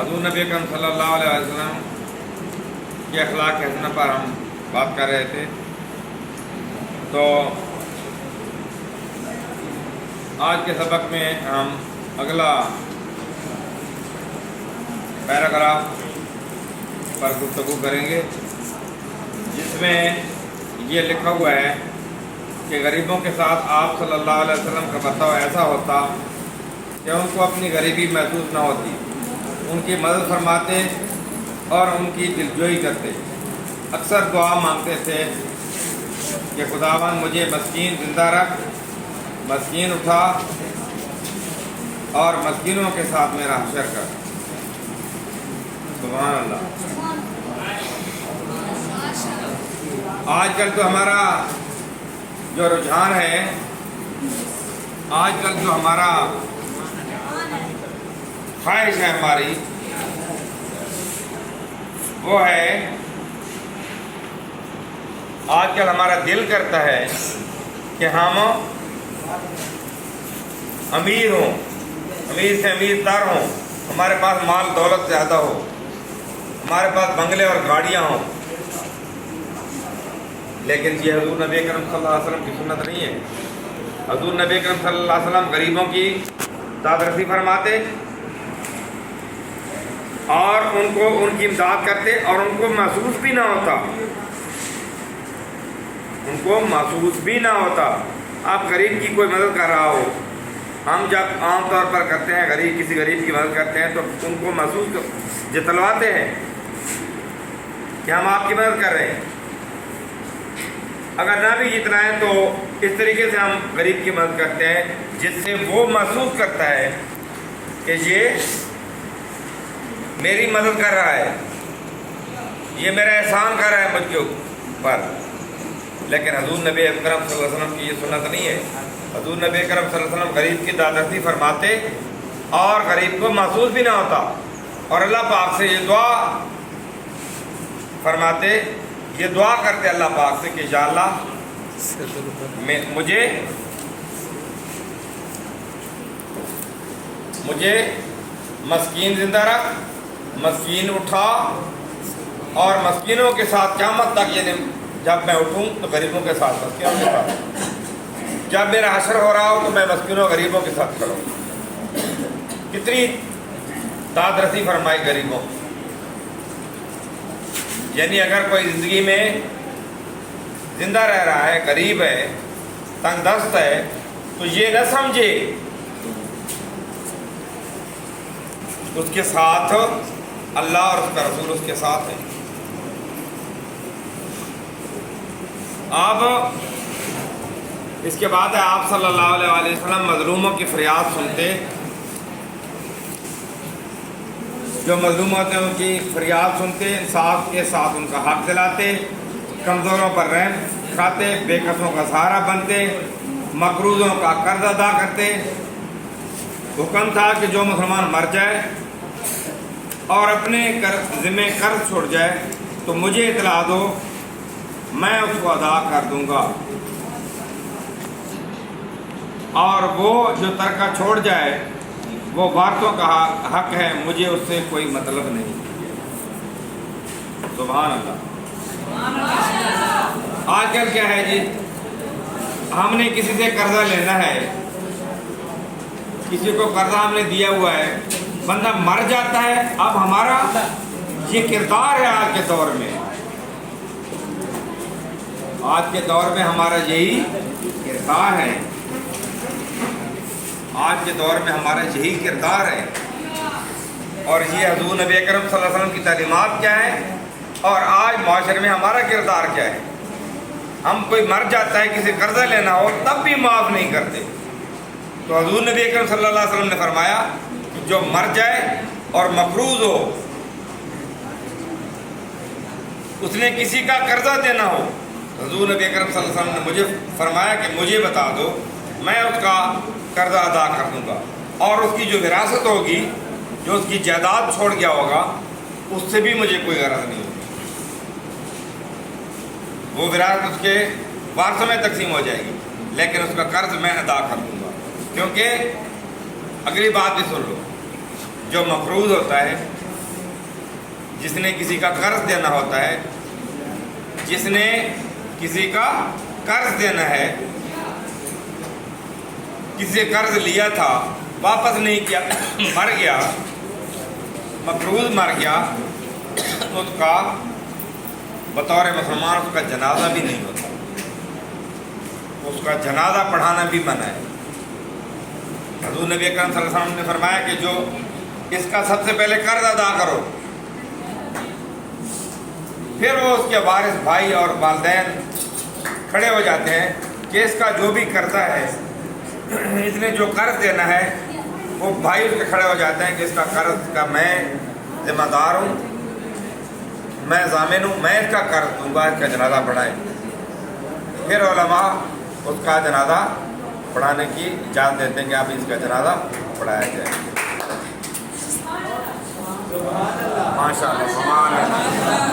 حضور نبی اکرم صلی اللہ علیہ وسلم کے اخلاق حسنہ پر ہم بات کر رہے تھے. تو آج کے سبق میں ہم اگلا پیراگراف پر گفتگو کریں گے، جس میں یہ لکھا ہوا ہے کہ غریبوں کے ساتھ آپ صلی اللہ علیہ وسلم کا برتاؤ ایسا ہوتا کہ ان کو اپنی غریبی محسوس نہ ہوتی، ان کی مدد فرماتے اور ان کی دلجوئی کرتے. اکثر دعا مانگتے تھے کہ خداوند مجھے مسکین زندہ رکھ، مسکین اٹھا اور مسکینوں کے ساتھ میرا حشر کر. سبحان اللہ. آج کل تو ہمارا جو رجحان ہے، آج کل جو ہمارا خواہش ہے ہماری، وہ ہے آج کل ہمارا دل کرتا ہے کہ ہم امیر ہوں، امیر سے امیر تر ہوں، ہمارے پاس مال دولت زیادہ ہو، ہمارے پاس بنگلے اور گاڑیاں ہوں. لیکن یہ حضور نبی اکرم صلی اللہ علیہ وسلم کی سنت نہیں ہے. حضور نبی اکرم صلی اللہ علیہ وسلم غریبوں کی دادرسی فرماتے اور ان کی امداد کرتے، اور ان کو محسوس بھی نہ ہوتا آپ غریب کی کوئی مدد کر رہا ہو. ہم جب عام طور پر کرتے ہیں، کسی غریب کی مدد کرتے ہیں، تو ان کو محسوس جتلواتے ہیں کہ ہم آپ کی مدد کر رہے ہیں. اگر نہ بھی جتلائیں تو اس طریقے سے ہم غریب کی مدد کرتے ہیں جس سے وہ محسوس کرتا ہے کہ یہ میری مدد کر رہا ہے، یہ میرا احسان کر رہا ہے مجھ کے اوپر. لیکن حضور نبی اکرم صلی اللہ علیہ وسلم کی یہ سنت نہیں ہے. حضور نبی اکرم صلی اللہ علیہ وسلم غریب کی دادرسی فرماتے اور غریب کو محسوس بھی نہ ہوتا، اور اللہ پاک سے یہ دعا فرماتے، یہ دعا کرتے اللہ پاک سے کہ یا اللہ مجھے مسکین زندہ رکھ، مسکین اٹھا اور مسکینوں کے ساتھ قیامت تک، یعنی جب میں اٹھوں تو غریبوں کے ساتھ، مسکینوں کے ساتھ، جب میرا حشر ہو رہا ہو تو میں مسکینوں غریبوں کے ساتھ کھڑا ہوں. کتنی دادرسی فرمائی غریبوں. یعنی اگر کوئی زندگی میں زندہ رہ رہا ہے، غریب ہے، تنگ دست ہے، تو یہ نہ سمجھے اس کے ساتھ اللہ اور اس کا رسول اس کے ساتھ ہے. اب اس کے بعد ہے آپ صلی اللہ علیہ وسلم مظلوموں کی فریاد سنتے. جو مظلوم ہوتے ہیں ان کی فریاد سنتے، انصاف کے ساتھ ان کا حق دلاتے، کمزوروں پر رحم کھاتے، بے کسوں کا سہارا بنتے، مقروضوں کا قرض ادا کرتے. حکم تھا کہ جو مسلمان مر جائے اور اپنے ذمہ قرض چھوڑ جائے تو مجھے اطلاع دو، میں اس کو ادا کر دوں گا، اور وہ جو ترکہ چھوڑ جائے وہ وارثوں کا حق ہے، مجھے اس سے کوئی مطلب نہیں. سبحان اللہ. آج کل کیا ہے جی، ہم نے کسی سے قرضہ لینا ہے، کسی کو قرضہ ہم نے دیا ہوا ہے، بندہ مر جاتا ہے. اب ہمارا یہ کردار ہے آج کے دور میں، آج کے دور میں ہمارا یہی کردار ہے، آج کے دور میں ہمارا یہی کردار ہے. اور یہ حضور نبی اکرم صلی اللہ علیہ وسلم کی تعلیمات کیا ہیں، اور آج معاشرے میں ہمارا کردار کیا ہے. ہم کوئی مر جاتا ہے، کسی قرضہ لینا ہو، تب بھی معاف نہیں کرتے. تو حضور نبی اکرم صلی اللہ علیہ وسلم نے فرمایا کہ جو مر جائے اور مقروض ہو، اس نے کسی کا قرضہ دینا ہو، حضور نبی اکرم صلی اللہ علیہ وسلم نے مجھے فرمایا کہ مجھے بتا دو، میں اس کا قرضہ ادا کر دوں گا، اور اس کی جو وراثت ہوگی، جو اس کی جائیداد چھوڑ گیا ہوگا، اس سے بھی مجھے کوئی غرض نہیں ہوگی. وہ وراثت اس کے وارثوں میں تقسیم ہو جائے گی، لیکن اس کا قرض میں ادا کر دوں گا. کیونکہ اگلی بات بھی سن لو، جو مقروض ہوتا ہے جس نے کسی کا قرض دینا ہوتا ہے، جس نے کسی کا قرض دینا ہے، کسی سے قرض لیا تھا واپس نہیں کیا، مر گیا، مقروض مر گیا، اس کا بطور مسلمان اس کا جنازہ بھی نہیں ہوتا، اس کا جنازہ پڑھانا بھی منع ہے۔ حضور نبی اکرم صلی اللہ علیہ وسلم نے فرمایا کہ جو اس کا سب سے پہلے قرض ادا کرو، پھر وہ اس کے وارث بھائی اور والدین کھڑے ہو جاتے ہیں کہ اس کا جو بھی قرضہ ہے، اس نے جو قرض دینا ہے، وہ بھائی اس کے کھڑے ہو جاتے ہیں کہ اس کا قرض کا میں ذمہ دار ہوں، میں ضامن ہوں، میں اس کا قرض دوں گا، اس کا جنازہ پڑھائیں۔ پھر علماء اس کا جنازہ پڑھانے کی اجازت دیتے ہیں کہ آپ اس کا جنازہ پڑھایا جائے۔ ماشاء اللہ۔